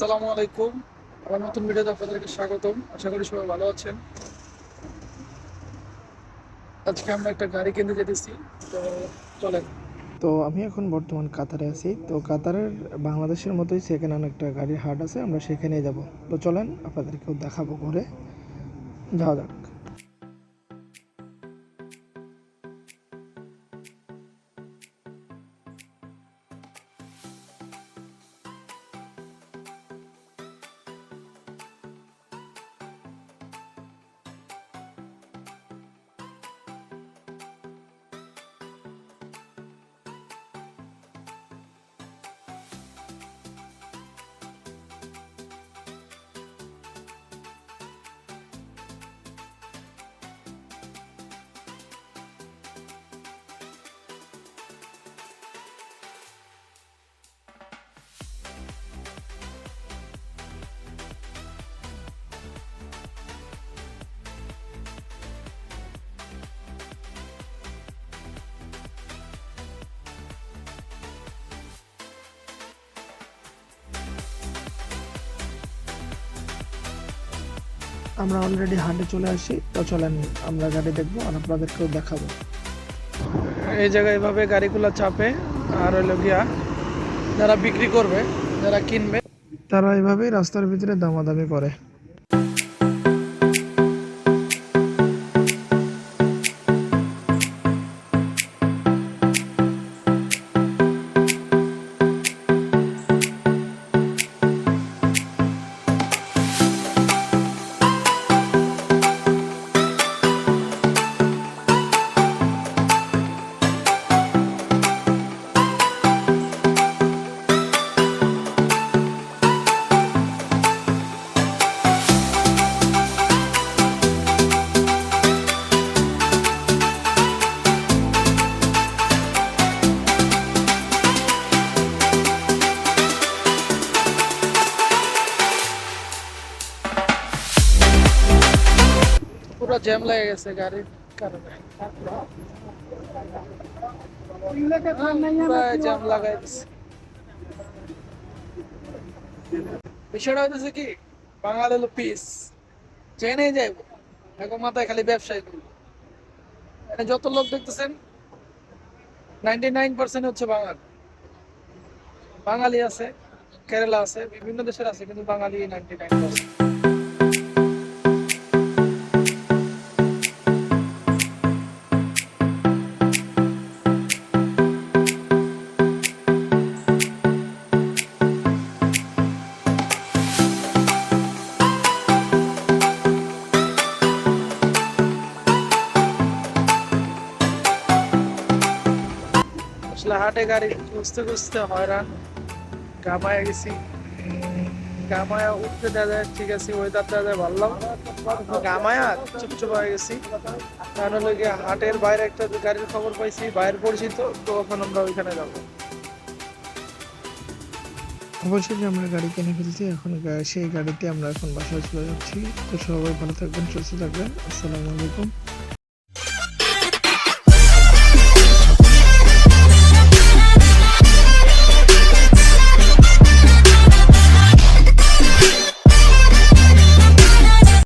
আসসালামু আলাইকুম। আমার নতুন ভিডিওতে আপনাদেরকে স্বাগতম। আশা করি সবাই ভালো আছেন। আজকে আমরা একটা গাড়ি কিনতে যেতেছি, তো চলেন। তো আমি এখন বর্তমান কাতারে আছি। তো কাতারের বাংলাদেশের মতোই সেকেন্ড হ্যান্ড একটা গাড়ির হাট আছে, আমরা সেখানে যাব। তো চলেন আপনাদেরকেও দেখাবো ঘুরে, যাওয়া যাক। আমরা অলরেডি হাটে চলে আসি। তো চলেন আমরা গাড়ি দেখবো আর আপনাদেরকেও দেখাবো। এই জায়গায় এভাবে গাড়িগুলো চাপে, আর হইলো গিয়া যারা বিক্রি করবে, যারা কিনবে, তারা এভাবেই রাস্তার ভিতরে দামাদামি করে। পুরো জ্যাম লেগে গেছে গাড়ির কারণে। পুরো জ্যাম লাগাই দিচ্ছে। বিষয়টা হইতেছে কি, বাঙাল হলো পিস, ট্রেনে যাইব, এখন মাথায় খালি ব্যবসায়ী করবো। এখানে যত লোক দেখতেছেন 99% হচ্ছে বাঙালি। বাঙালি আছে, কেরালা আছে, বিভিন্ন দেশের আছে, কিন্তু বাঙালি 99%। আসলে হাটে গাড়ি খুঁজতে খুঁজতে হয়রান, গামায় গেছি। গামায়া উঠতে দেওয়া যায়, ঠিক আছে, ওয়েদার দেওয়া যায়, ভাবলাম গামায়া চুপচুপ হয়ে গেছি। কারণ হলো গিয়ে হাটের বাইরে একটা গাড়ির খবর পাইছি, বাইরে পরিচিত, তো এখন আমরা ওইখানে যাবো। অবশ্যই আমরা গাড়ি কিনে ফেলছি, এখন সেই গাড়িতে আমরা এখন বাসায় চলে যাচ্ছি। তো সবাই ভালো থাকবেন, সুস্থ থাকবেন। আসসালামু আলাইকুম।